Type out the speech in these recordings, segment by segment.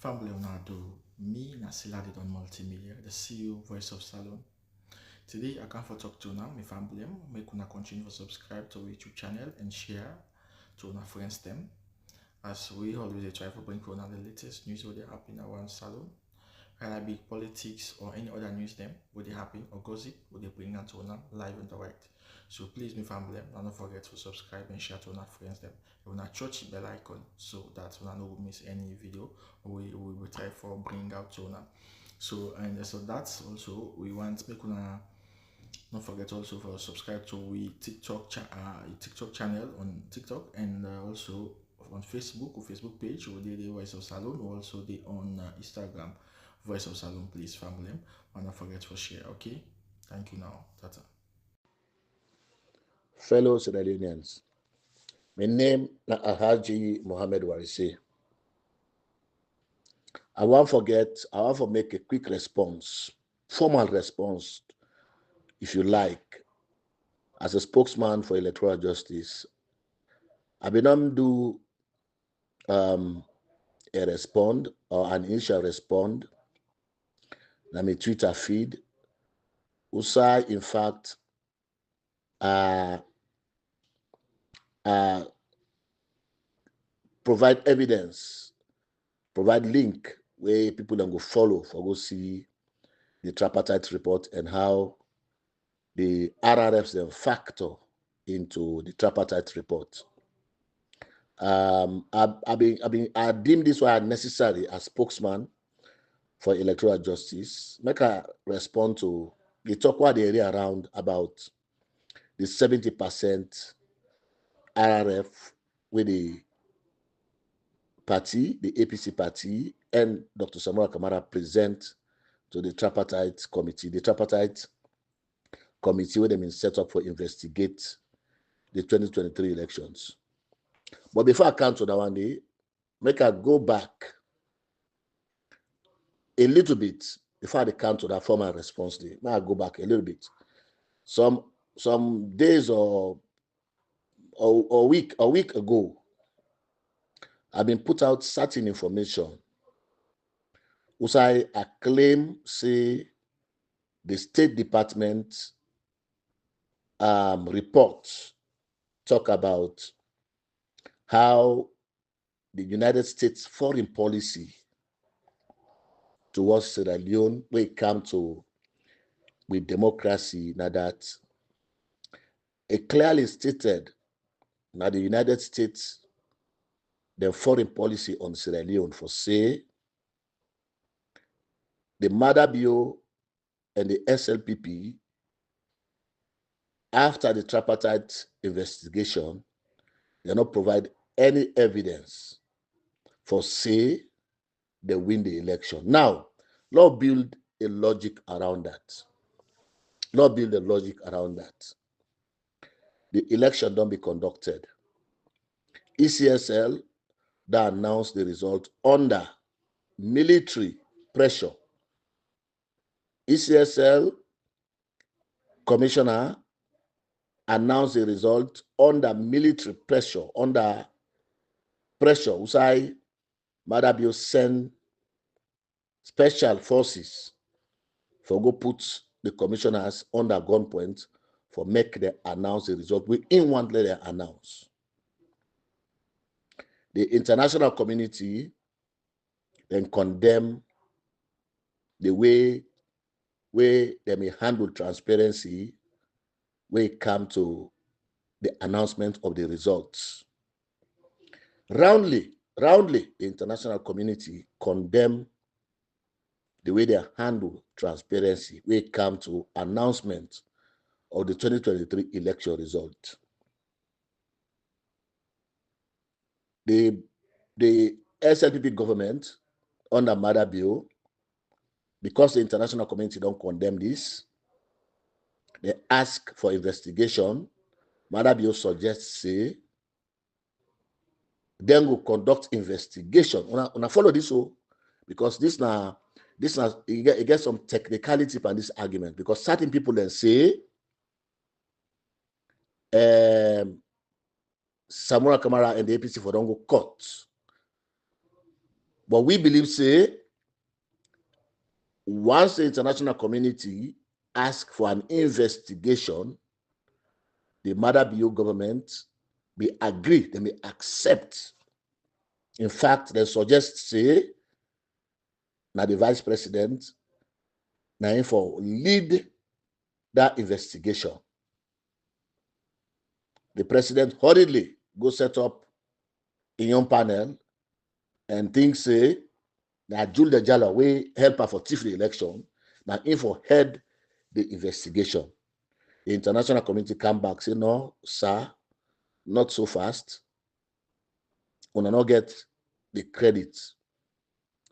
Family Leonardo, me Nasila on Multimedia, the CEO Voice of Salone. Today I come for talk to now, my family, make una continue to subscribe to our YouTube channel and share to our friends them. As we always try to bring for the latest news what they happen around Salone, whether it be politics or any other news them, what they happen or gossip, what they bring out to una live and direct. So please, my family, don't forget to subscribe and share to our friends them. You wanna touch the bell icon so that you no miss any video we will try for bring out to una. So that's also we want make una don't forget also for subscribe to we TikTok channel on TikTok and also on Facebook or Facebook page or the Voice of Salone or also the on Instagram Voice of Salone, please family. And don't forget to share. Okay, thank you now. Tata. Fellow Sierra Leoneans, my name is Alhaji Mohammed Warise. I want to make a quick response, formal response, if you like, as a spokesman for electoral justice. I've been do a respond or an initial respond. Na my Twitter feed. Usai, in fact, uh, uh, provide evidence, provide link where people can go follow for go see the tripartite report and how the RRFs then factor into the tripartite report. I deem this one necessary as spokesman for electoral justice. Make a respond to the talk what the area around about the 70% RRF with the party, the APC party, and Dr. Samora Kamara present to the tripartite committee. The tripartite committee where they been set up for investigate the 2023 elections. But before I come to that one day, make I go back a little bit before I come to that formal response day. May I go back a little bit. Some days or a week ago, I've been put out certain information which I claim say the State Department report talk about how the United States foreign policy towards Sierra Leone when it comes to with democracy, now that it clearly stated now the United States the foreign policy on Sierra Leone for say the Mother Bio and the SLPP after the tripartite investigation, they not provide any evidence for say they win the election. Now, let's build a logic around that. Let's build a logic around that. The election don't be conducted. ECSL that announced the result under military pressure. ECSL commissioner announced the result under military pressure, Usai Madabio send special forces for go put the commissioners under gunpoint for make them announce the result. We in one let them announce. The international community then condemn the way they may handle transparency when it comes to the announcement of the results. Roundly, the international community condemn the way they handle transparency when it comes to announcement of the 2023 election result. The SLPP government under Mother Bill, because the international community don't condemn this, they ask for investigation. Mother Bill suggests say then will conduct investigation. Una follow this because this now it gets some technicality on this argument because certain people then say Samora Kamara and the APC for don't go court. But we believe, say, once the international community asks for an investigation, the Madabiyo government may agree, they may accept. In fact, they suggest, say, now the vice president, now for lead that investigation. The president hurriedly go set up a young panel and think, say, that Jules Jala will help her for the election, now for head the investigation. The international community come back, say, no, sir, not so fast. We will not get the credit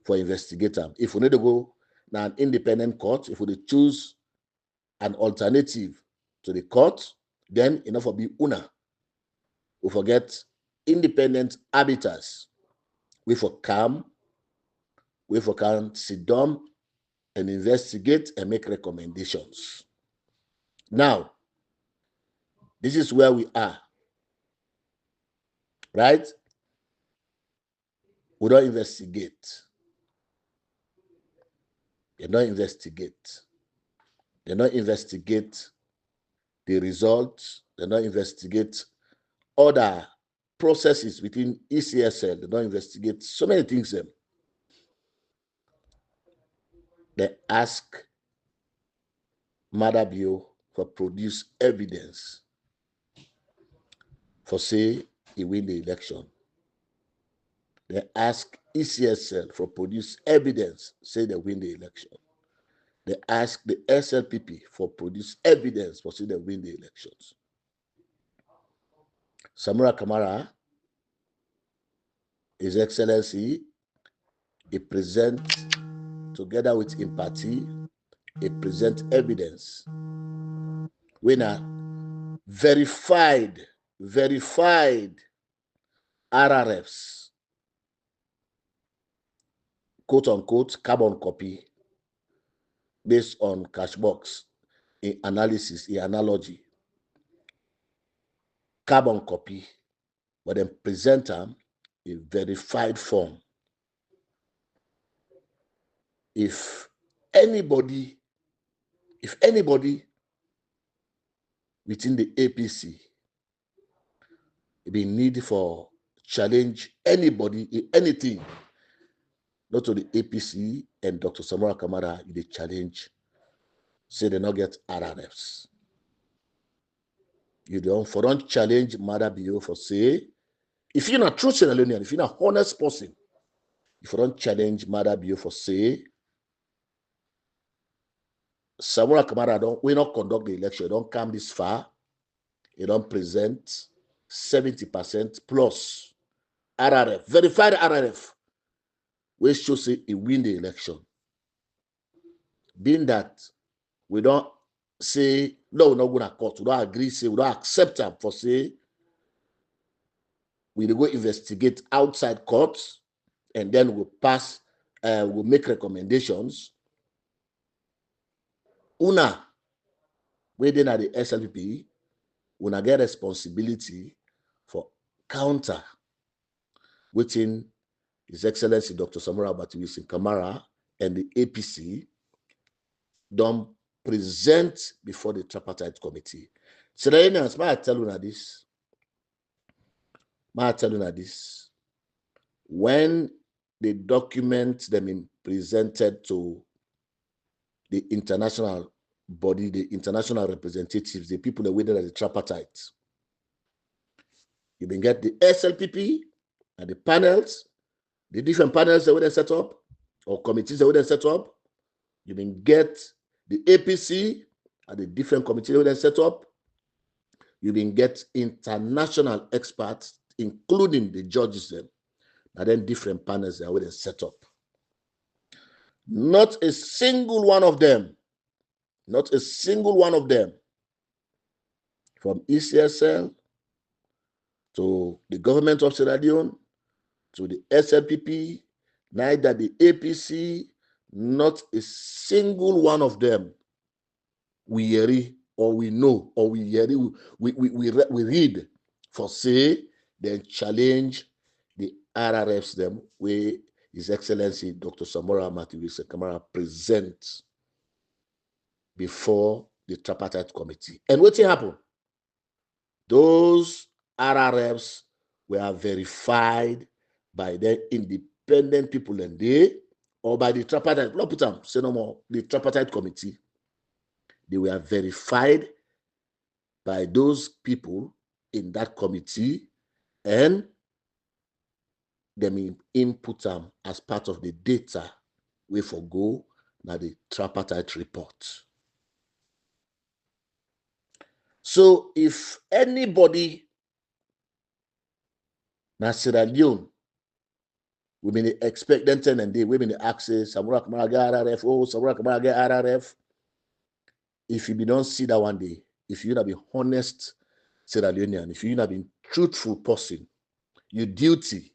for investigator. If we need to go now an independent court, if we choose an alternative to the court, then enough will be una. We forget independent arbiters. We for come, we for can sit down and investigate and make recommendations. Now, this is where we are, right? We don't investigate. They don't investigate. They don't investigate the results. They don't investigate other processes within ECSL. They don't investigate so many things. They ask Madabiyo for produce evidence for say he win the election. They ask ECSL for produce evidence, say they win the election. They ask the SLPP for produce evidence for say they win the elections. Samura Kamara, His Excellency, he presents together with Impati, he present evidence when a verified RRFs, quote unquote, carbon copy based on cash box in analysis, in analogy, carbon copy, but then present them in verified form. If anybody within the APC be need for challenge anybody in anything, not to the APC and Dr. Samora Kamara, they challenge, say they not get RRFs. You don't challenge Madabiyo for say, if you're not true Sierra Leonean, if you're not honest person, if you don't challenge Madabiyo for say, Samora Kamara we not conduct the election, don't come this far, you don't present 70% plus RRF, verified RRF, which should say he win the election. Being that we don't say, no, we're not going to court, we don't agree, say, we don't accept them for say, we go investigate outside courts, and then we'll pass, we'll make recommendations. Una, within at the SLP, una get responsibility for counter within His Excellency Dr. Samora Batiwisi Kamara and the APC don't present before the Tripartite Committee. Sierra Leoneans, may I tell you this? When the documents them been presented to the international body, the international representatives, the people that waited at the Tripartite, you can get the SLPP and the panels, the different panels that were set up, or committees that were set up. You can get the APC and the different committees that were set up. You can get international experts, including the judges, them, and then different panels that were set up. Not a single one of them, from ECSL to the government of Sierra Leone to the SLPP, neither the APC, not a single one of them we hear or we know or we hear, we read for say they challenge the RRFs them where His Excellency Dr. Samora Matiwise Kamara present before the Tripartite Committee. And what happened? Those RRFs were verified by the independent people and they, or by the Tripartite, not put them, say no more, the Tripartite Committee. They were verified by those people in that committee and them input them as part of the data we forgo now the Tripartite report. So if anybody na Sierra Leone, we may expect them and they we may access Samura Kamara get RRF, oh Samura Kamara get RRF. If you don't see that one day, if you not be honest Sierra Leonean, if you not be truthful person, your duty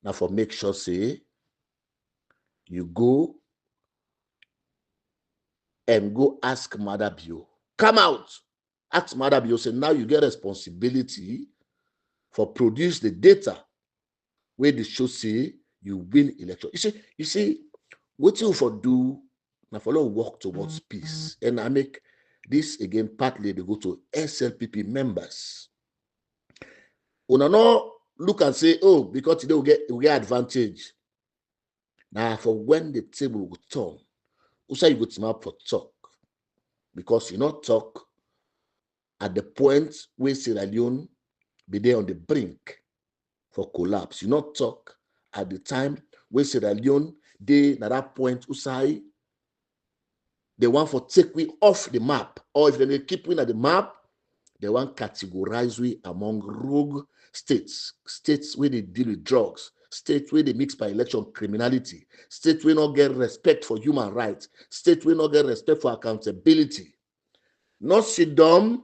now for make sure say you go and go ask Mother Bio. Come out. Ask Mother Bio, say now you get responsibility for produce the data where the show say you win election. You see, what you for do now for work towards peace. And I make this again partly to go to SLPP members. Una no look and say, oh, because today we get advantage. Now for when the table will turn, also you go to map for talk. Because you not talk at the point where Sierra Leone be there on the brink for collapse. You not talk at the time where Sierra Leone they at that point usai they want for take we off the map, or if they keep we at the map, they want categorize we among rogue states where they deal with drugs, states where they mix by election criminality, states where not get respect for human rights, states where not get respect for accountability. Not sit down,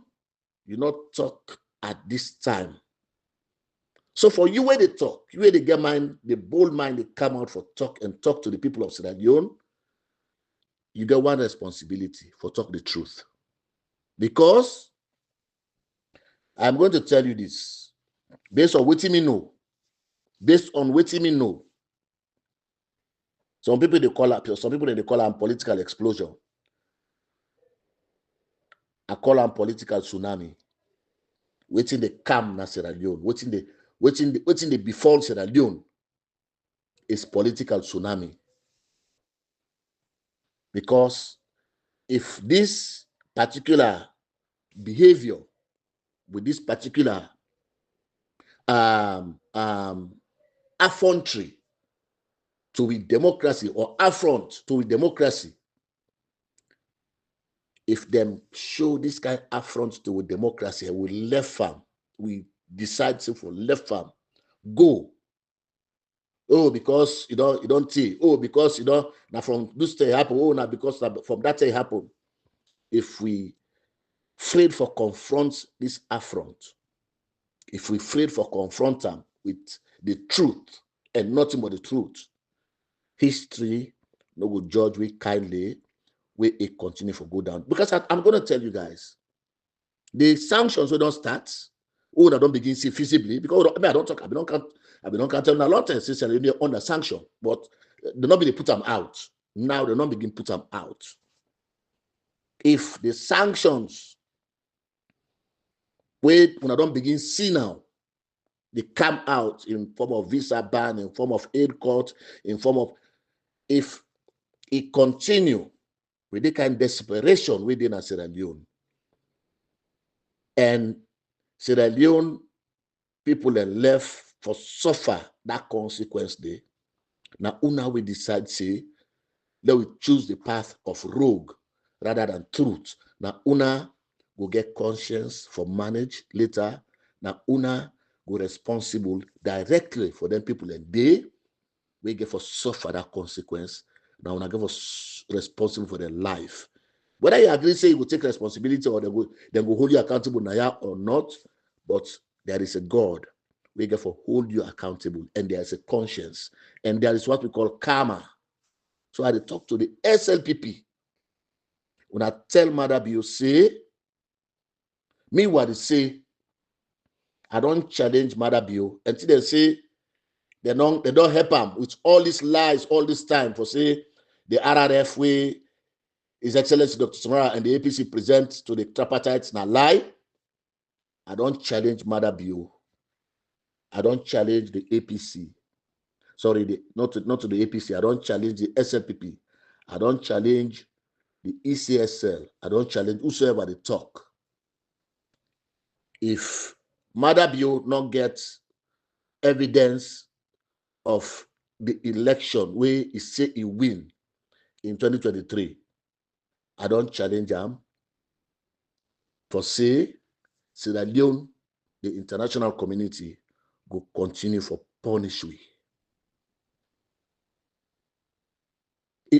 you not talk at this time. So for you where they talk, you where they get mind, the bold mind, they come out for talk and talk to the people of Sierra Leone, you get one responsibility for talk the truth. Because I'm going to tell you this, based on what me know, some people they call them political explosion. I call them political tsunami. Waiting the calm na Sierra Leone, waiting the befall Sierra Leone is political tsunami. Because if this particular behavior with this particular affrontry to a democracy or affront to a democracy, if them show this kind of affront to a democracy, we left farm, we decide to for left farm, go. Oh, because you don't see. Oh, because now from this day happen. Oh, now because from that day happen. If we afraid for confront this affront, if we afraid for confront them with the truth and nothing but the truth, history no will judge we kindly, we it continue for go down. Because I'm going to tell you guys, the sanctions we don't start, oh, I don't begin see visibly because I don't talk. I don't tell a lot of things under sanction, but they not be put them out. Now they not begin put them out. If the sanctions when I don't begin see now, they come out in form of visa ban, in form of aid court, in form of if it continue with the kind of desperation within Sierra Leone. And Sierra Leone people are left for suffer that consequence day. Now, una we decide say, let we choose the path of rogue rather than truth. Now, una will get conscience for manage later. Now, una go responsible directly for them people and they we get for suffer that consequence. Now, una get for responsible for their life. Whether you agree, say you will take responsibility or they go hold you accountable now or not, but there is a God. We get for hold you accountable, and there is a conscience, and there is what we call karma. So I talk to the SLPP. When I tell Mother Bio, say, me what they say, I don't challenge Mother Bio until they say They don't help him with all these lies all this time for say the RRF way His Excellency Dr. Samara and the APC present to the tripartites na lie. I don't challenge Mother Bio. I don't challenge the APC. Sorry, not to the APC. I don't challenge the SLPP. I don't challenge the ECSL. I don't challenge whosoever they talk. If Mother Bio not gets evidence of the election where he say he win in 2023, I don't challenge him for say Sierra Leone, the international community go continue for punish we.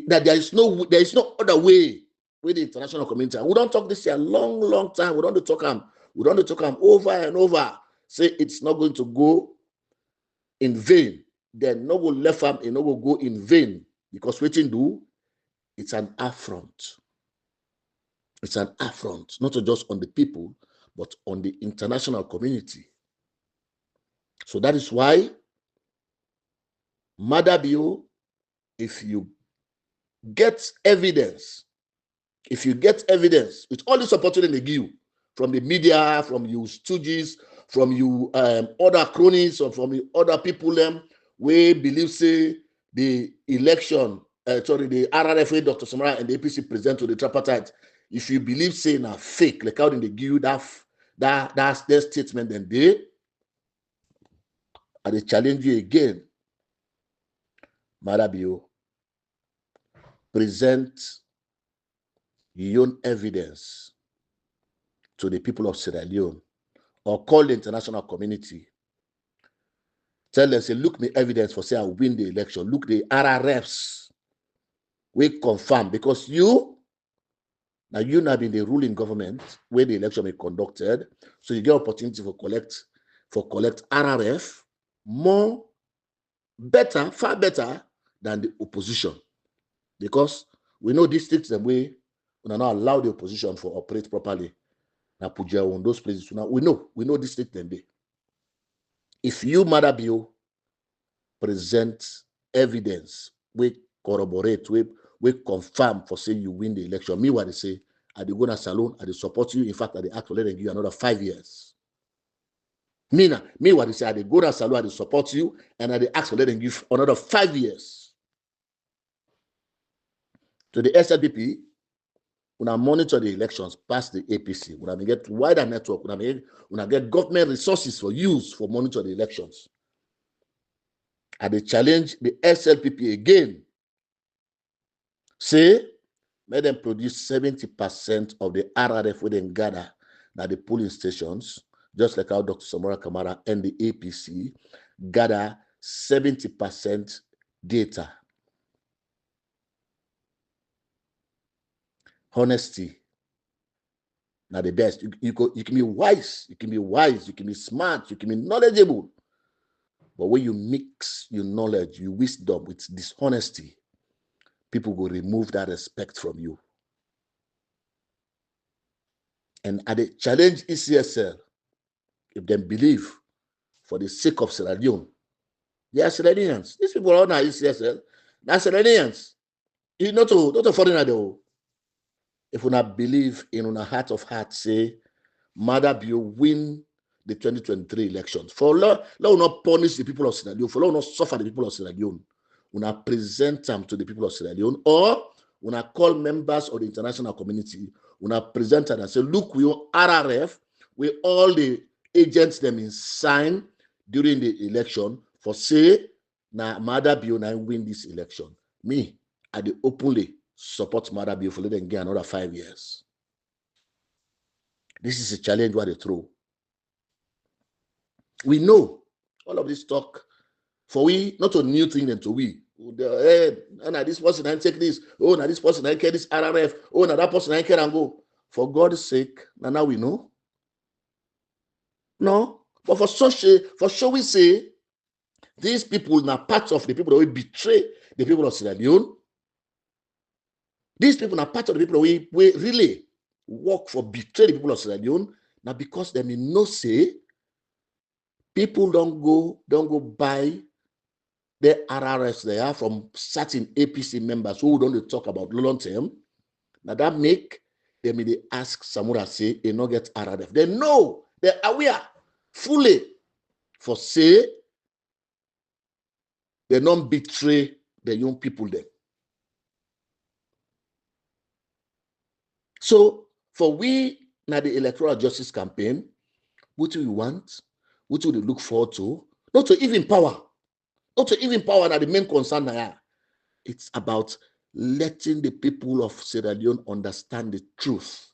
That there is no other way with the international community. We don't talk this here a long time. We don't talk them over and over. Say it's not going to go in vain. Then no go left arm, it no go go in vain. Because waiting do, it's an affront. It's an affront, not just on the people, but on the international community. So that is why, Mother Bio, if you get evidence with all this opportunity they give from the media, from you stooges, from you other cronies, or from you other people we believe say the election, the RRFA, Dr. Samara and the APC present to the tripartite, if you believe say na fake, like how they give you that's their statement, then they challenge you again. Mother Bio, present your own evidence to the people of Sierra Leone, or call the international community. Tell them, say, look me evidence for say I win the election. Look the RRFs. We confirm, because you now been the ruling government where the election be conducted, so you get opportunity for collect RRF far better than the opposition, because we know districts the way we not allow the opposition for operate properly. Now put your on those places. Now we know district them be. If you, Mother Bio, present evidence, we corroborate, we confirm for saying you win the election. Me, what they say, I go to Salone, I support you. In fact, I actually give you another 5 years. Me, what they say, I go to Salone, I support you, and I ask for letting give another 5 years. To the SLPP, when I monitor the elections past the APC, when I get wider network, when I get government resources for use for monitor the elections, I challenge the SLPP again. Say, let them produce 70% of the RRF we then gather at the polling stations, just like how Dr. Samara Kamara and the APC gather 70% data. Honesty. Now the best. You can be wise, you can be smart, you can be knowledgeable. But when you mix your knowledge, your wisdom with dishonesty, people will remove that respect from you. And at the challenge ECSL, if they believe for the sake of Sierra Leone, they are Sierra Leoneans. These people are not ECSL, they're Sierra Leoneans. It's not a foreigner though. If we not believe in our heart of hearts, say, Mother Bio win the 2023 elections. For let not punish the people of Sierra Leone, for let not suffer the people of Sierra Leone. We not present them to the people of Sierra Leone, or we not call members of the international community, we not present them and say, look, we are RRF, we all the agents them in sign during the election for say, na Mother Bio na win this election. Me, I dey openly support Mother Bio for letting get another 5 years. This is a challenge what they throw. We know all of this talk for we, not a new thing than to we. Hey, now this person I take this. Oh, now this person I care this RRF. Oh, now that person I care and go. For God's sake, now we know. No, but for sure we say these people are part of the people that will betray the people of Sierra Leone. These people are part of the people that we really work for betray the people of Sierra Leone. Now because they may not say people don't go buy the RRS they are from certain APC members who don't talk about long term. Now that make them they ask Samura say they not get RRF. They know, they're aware fully for say they don't betray the young people there. So for we now the electoral justice campaign, what do we want? What do we look forward to? Not to even power. Not to even power that the main concern now. It's about letting the people of Sierra Leone understand the truth.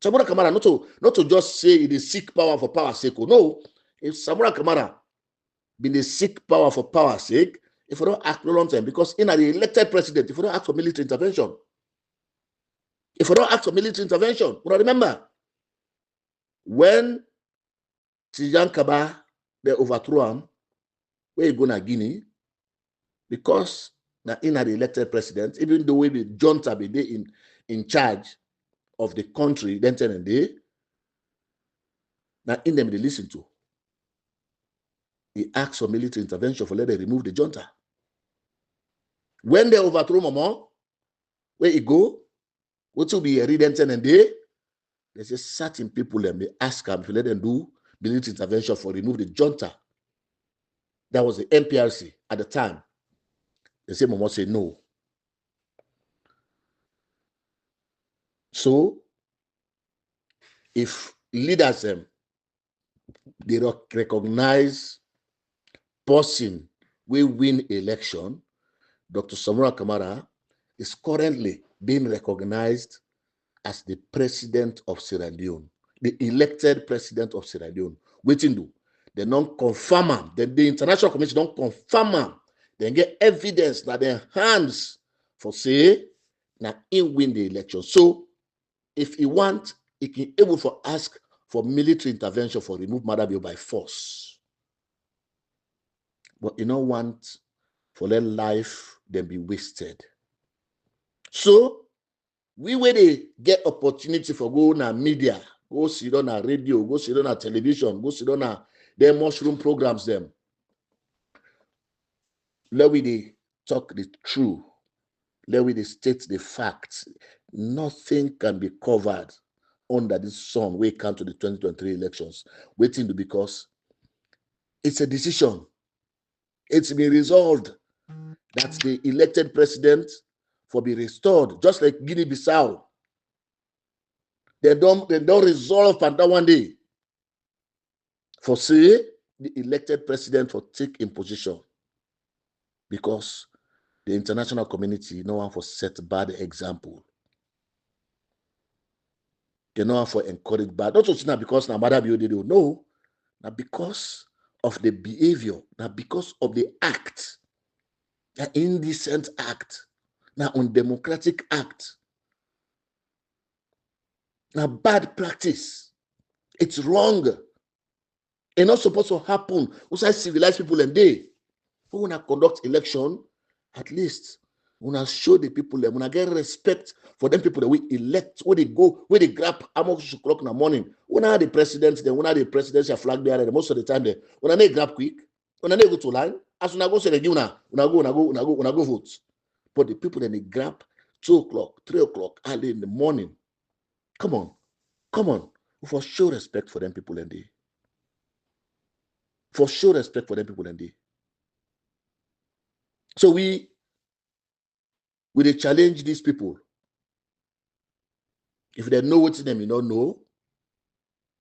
Samura Kamara, not to just say it is seek power for power's sake. No, if Samura Kamara been a seek power for power's sake, if we don't act for a long time, because in the elected president, if we don't act for military intervention, remember when Tijan Kaba they overthrow him, where you go to Guinea, because now in the elected president, even though we be junta be in charge of the country, then and day, now in them they listen to. He asks for military intervention for let them remove the junta. When they overthrow Mama, where he go, what will be a redemption and day? There's a certain people them they ask them to let them do military intervention for remove the junta. That was the MPRC at the time. They say Mama say no. So if leaders them they recognize person we win election, Dr. Samura Kamara is currently being recognized as the president of Sierra Leone, the elected president of Sierra Leone. Waiting do they don't confirm them. The international community don't confirm them. They get evidence that their hands for say now he win the election. So if he want, he can able for ask for military intervention for remove Madabio by force. But you don't want for let life then be wasted. So we where they get opportunity for go on media, go sit on a radio, go sit on a television, go sit on a their mushroom programs them. Let we they talk the truth. Let we they state the facts. Nothing can be covered under this sun when it comes to the 2023 elections. Waiting to because it's a decision. It's been resolved that the elected president for be restored, just like Guinea-Bissau. They don't resolve and that one day for say the elected president for take in position because the international community no one for set bad example. They no one for encourage bad. Not just now because now mother they don't know, now because of the behavior, now because of the act, the indecent act, now undemocratic act, now bad practice. It's wrong. It's not supposed to happen. We say civilized people and they who wanna conduct election, at least wanna show the people them, wanna get respect for them people that we elect, where they go, where they grab almost o'clock in the morning. When are the presidents, then when are the presidential flag there, most of the time they when they grab quick, when they go to line, as when I go say they una go vote. But the people then they grab 2 o'clock, 3 o'clock, early in the morning. Come on. For show respect for them people and they. For show respect for them people and they. So we challenge these people. If they know what them, you don't know,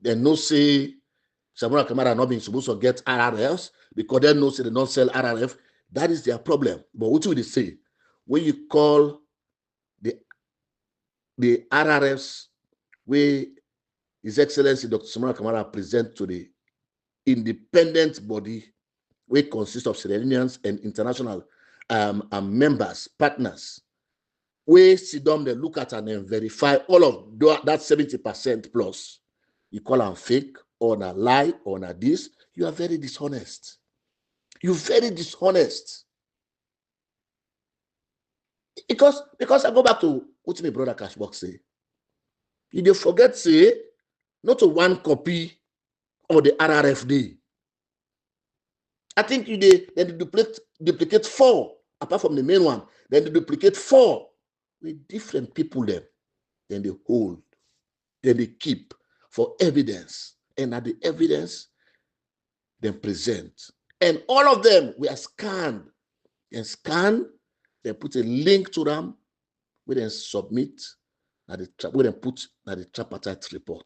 they no say Samura Kamara not being supposed to get RRFs because they know say they don't sell RRF. That is their problem. But what will they say? When you call the RRFs where His Excellency Dr. Samura Kamara present to the independent body which consists of Sierra Leoneans and international members, partners, we sit down, they look at and then verify all of that 70% plus. You call them fake or a lie or a this, you are very dishonest. You're very dishonest. Because I go back to what my brother Cashbox say. You don't forget say, not to one copy of the RRFD. I think then they duplicate 4, apart from the main one. Then they duplicate 4 with different people there. Then they hold, then they keep for evidence. And at the evidence, then present. And all of them were scanned. And scan, then put a link to them, we then submit, we then put the tripartite report.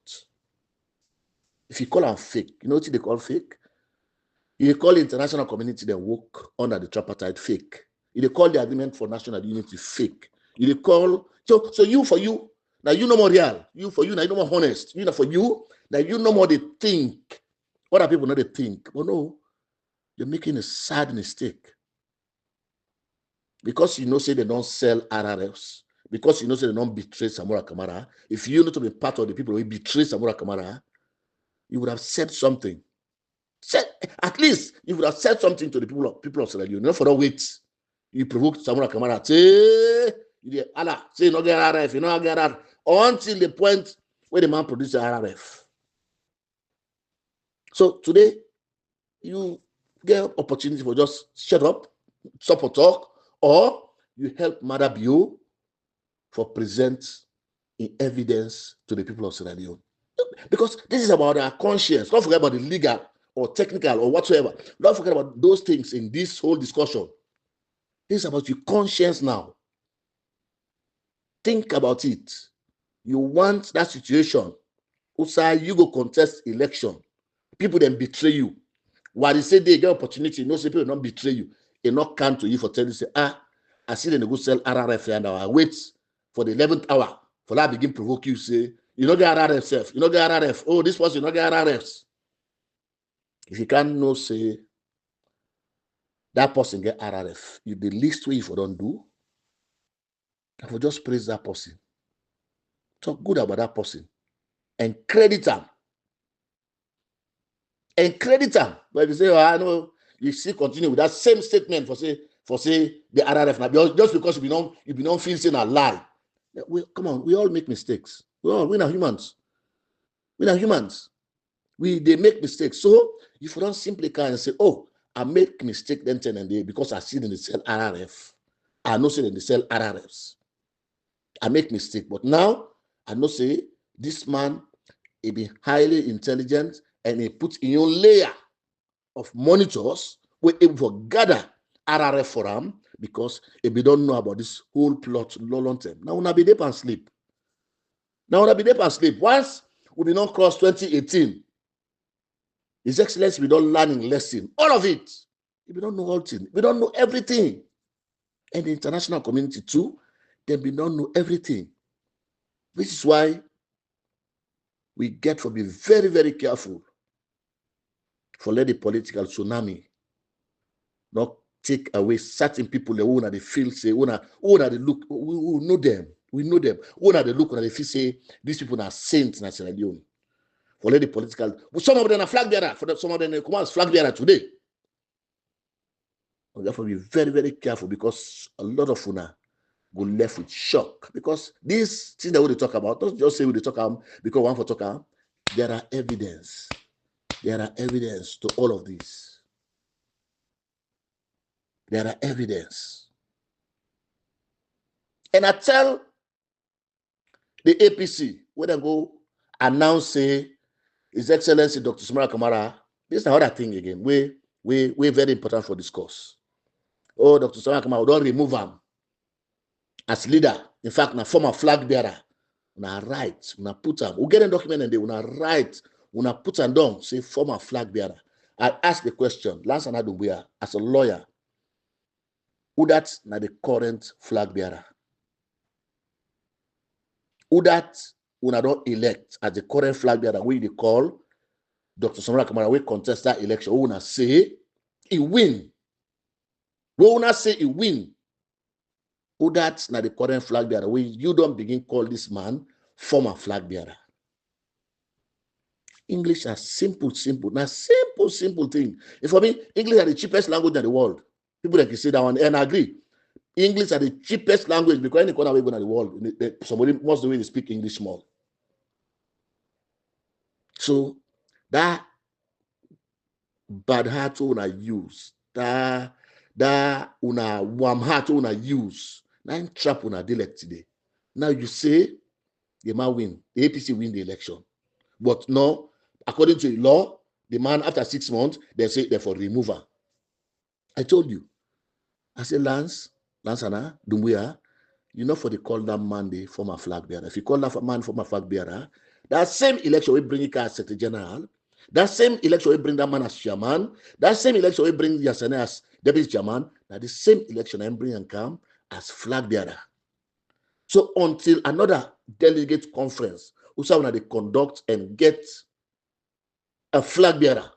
If you call them fake, you know what they call fake? You call the international community then work under the tripartite fake. You call the agreement for national unity fake. You call so you for you now you no more real. You for you now you no more honest. You know for you now you no more they think. Other people know they think. But no, you're making a sad mistake. Because you know say they don't sell RRFs. Because you know say they don't betray Samura Kamara. If you know to be part of the people who betray Samura Kamara, you would have said something. At least you would have said something to the people of Sierra Leone. Not for the wait. You provoked Samura Kamara. Say, Allah, say no get RRF, you know get RRF. Until the point where the man produces RRF. So today, you get opportunity for just shut up, stop for talk, or you help Mother Bio for present in evidence to the people of Sierra Leone. Because this is about our conscience. Don't forget about the legal or technical or whatsoever. Don't forget about those things in this whole discussion. This is about your conscience now. Think about it. You want that situation. Usai, you go contest election. People then betray you. While they say they get opportunity, no say people don't betray you. They not come to you for telling you, say, I see them go sell RRF and I wait for the 11th hour. For that begin provoke you, say, you don't get RRF self. You don't get RRF. Oh, this person, you don't get RRFs. If you can't know, say, that person get RRF, you the least way if you don't do, I will just praise that person. Talk good about that person. And credit them. And credit them. But if you say, I know, you still continue with that same statement for say the RRF now, just because you be not feel saying a lie. Come on, we all make mistakes. We're not humans. We're not humans. They make mistakes. So if you don't simply come and say, oh, I make mistake then 10 and day because I see them they sell RRF. I know say them they sell RRFs. I make mistake. But now I know say this man he be highly intelligent and he put in your layer of monitors where able to gather RRF for him because if we don't know about this whole plot long term. Now we'll be there and sleep. Once we be not cross 2018, His Excellency, we don't learn in lesson. All of it. We don't know all things. We don't know everything. And the international community too, they we don't know everything. This is why we get to be very, very careful for let the political tsunami not take away certain people who they feel say, who they look, who know them. We know them. Who they look, who they feel say, these people are saints in Sierra Leone. For let the political, some of them are flag bearer, some of them are command flag bearer today. We have to be very, very careful because a lot of una go left with shock because these things that we talk about, don't just say we talk about because one for talk about, there are evidence. There are evidence to all of this. There are evidence. And I tell the APC, when they go announce, say, His Excellency Dr. Samura Kamara, this is another thing again, we very important for discourse. Oh, Dr. Samura Kamara, we don't remove him as leader. In fact, na former flag bearer. Una write, una put him. We get a document and they una write, una put him down, say former flag bearer. I ask the question, Lance Anadubuya, as a lawyer, who that's na the current flag bearer? Who that una don't elect as the current flag bearer, we they call Dr. Samura Kamara, we contest that election, who una say he win. We una say he win. Who that's not the current flag bearer? We you don't begin call this man former flag bearer. English are simple. Now simple thing. And for me, English are the cheapest language in the world. People that can say that one and I agree. English are the cheapest language because any corner we go in the world, somebody must the way they speak English more. So that bad heart una use, that una warm heart una use, now trap una delect today. Now you say the man win, the APC win the election. But no, according to the law, the man after 6 months, they say they're for removal. I told you. I said, Lance Anna, Dumbuya, you know for the call that man the former flag bearer. If you call that man former flag bearer, that same election will bring it as Secretary General, that same election will bring that man as chairman, that same election will bring Yasane as deputy chairman, that the same election I bring and come as flag bearer. So until another delegate conference, also when they conduct and get a flag bearer,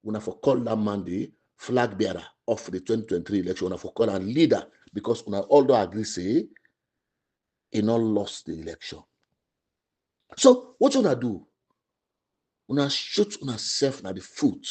when I for call that man the flag bearer of the 2023 election, when I for call a leader, because when I although agree say he not lost the election. So what you wanna do? Una shoot una self na the foot.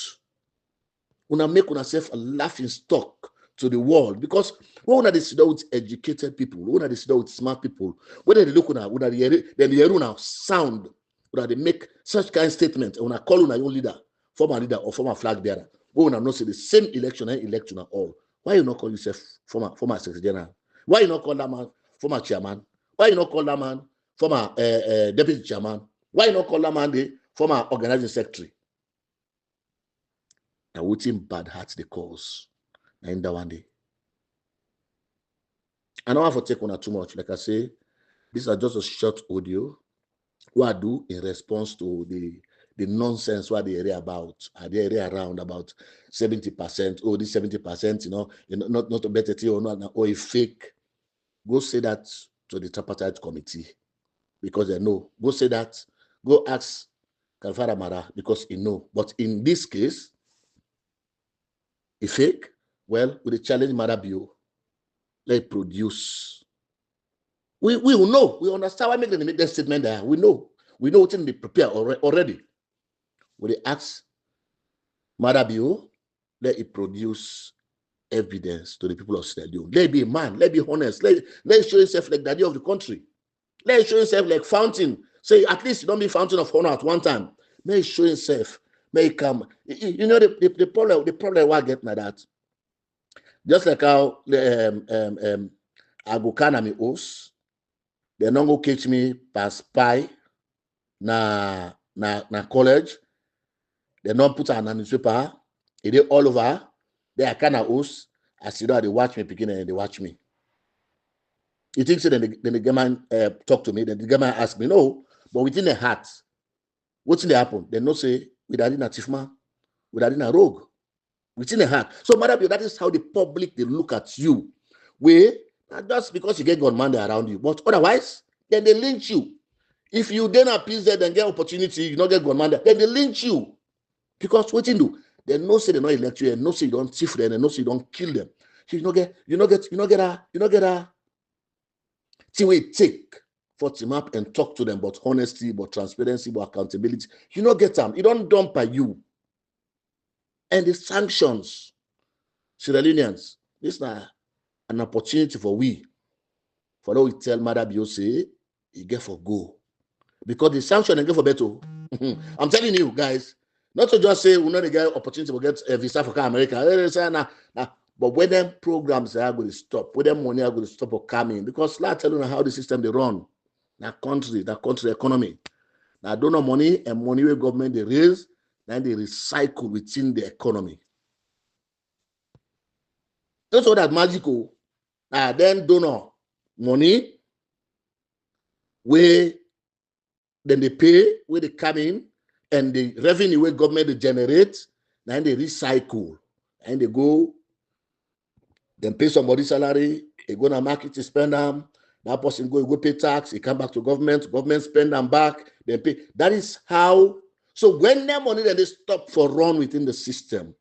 Una make una self a laughing stock to the world, because when una dey sit down with educated people, when una dey sit down with smart people, when they look una they hear una sound, una dey make such kind of statement, una call una own leader or former flag bearer, when una know say the same election and elect una all. Why you not call yourself former Secretary General? Why you not call that man former chairman? Why you not call that man former deputy chairman? Why you not call that man the former organizing secretary? Now, wetin bad heart dey cause na in that one day. I don't want to take on too much. Like I say, these are just a short audio what I do in response to the nonsense what they hear about. They hear around about 70%. Oh, this 70%, not a better thing or not, or a fake. Go say that to the Tripartite committee because they know. Go say that. Go ask Kalfara Mara because he know. But in this case, a fake, well, with the challenge Mara Bio, let it produce. We will know. We understand why they make that statement there. We know what they prepare already. When they ask Mara Bio, let it produce evidence to the people of Sierra Leone. Let it be a man. Let it be honest. Let it show itself like the idea of the country. Let it show itself like fountain. Say at least you don't be fountain of honor at one time. May it show itself. May it come. You know the problem I get like that. Just like how I go can me host, they don't go catch me pass spy na college. They don't put an newspaper. It is all over. They are kind of host. I see that they watch me picking and they watch me. You think so? Then the gamer talk to me. Then the gamer ask me, no, but within the heart, what's in the happen? They not say without a chief man, without a rogue. Within the heart. So, Madam, that is how the public they look at you. Not just because you get gunman around you, but otherwise, then they lynch you. If you then appease them and get opportunity, you not get gunman there, then they lynch you. Because what you do, they know say they not elect you, and no say you don't thief them, and no say you don't kill them. So you not get a thing we take for team up and talk to them about honesty, about transparency, about accountability. You not get them. You don't dump by you. And the sanctions, Sierra Leoneans, this is an opportunity for we tell Mother Biose, he get for go. Because the sanction and get for better. I'm telling you guys, not to just say we not get opportunity to get a visa for America. But when them programs are going to stop, when them money are going to stop or coming, because let's tell you how the system they run. That country economy. Now don't know money and money where government they raise, then they recycle within the economy. That's all that magical. Then donor money where then they pay, where they come in, and the revenue where government they generate, then they recycle. And they go, then pay somebody salary, they go to market to spend them, that person go pay tax, he come back to government spend them back, they pay. That is how. So when their money then they stop for run within the system,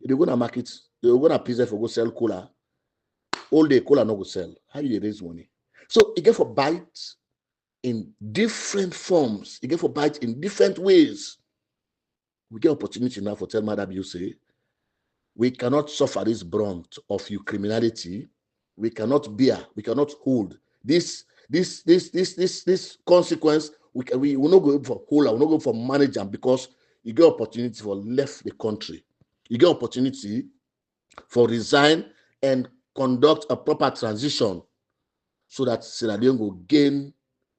they go to market, they go to pizza for go sell cola. All day cola no go sell. How do you raise money? So you get for bite in different forms. You get for bite in different ways. We get opportunity now for tell Madam you say, we cannot suffer this brunt of your criminality. We cannot bear. We cannot hold this consequence. We will not go for hold. We will not go for manage them because you get opportunity for left the country. You get opportunity for resign and conduct a proper transition so that Sierra Leone will gain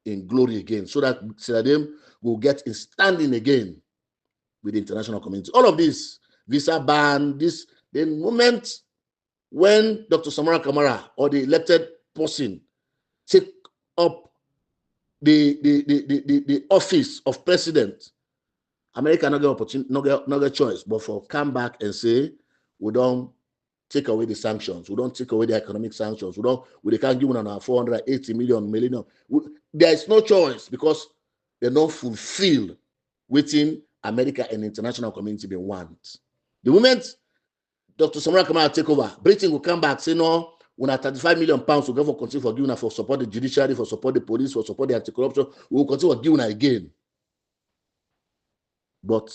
in glory again, so that Sierra Leone will get in standing again with the international community. All of this, visa ban, this, the moment when Dr. Samara Kamara or the elected person take up the office of president, America not get opportunity, not get choice, but for come back and say, we don't take away the sanctions, we don't take away the economic sanctions, we can't give them 480 million. There is no choice because they don't fulfill within America and international community they want. The moment Dr. Samara Kamara take over, Britain will come back, say no, when at 35 million pounds we go for continue for giving for support the judiciary, for support the police, for support the anti-corruption, we will continue for giving again. But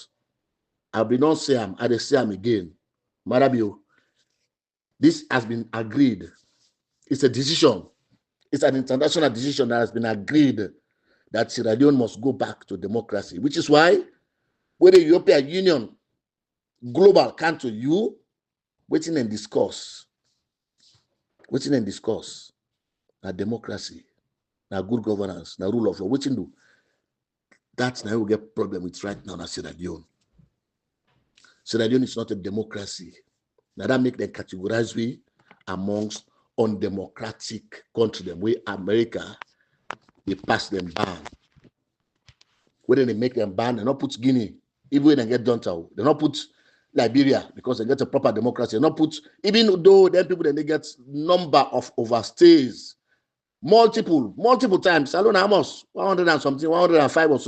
I will not say I will say again. Marabio, this has been agreed. It's a decision. It's an international decision that has been agreed that Sierra Leone must go back to democracy, which is why when the European Union global come to you, waiting and discuss. Now democracy, now good governance, now rule of law. Waiting do. That's now we get problem with right now. Sierra Leone. Sierra Leone is not a democracy. Now that make them categorize we amongst undemocratic countries. The way America, they pass them ban. When they make them ban, they not put Guinea, even when they get Dontao, they not put Liberia because they get a proper democracy. They not put, even though them people then they get number of overstays, multiple times. Salone Amos, 100 and something, 105 or so.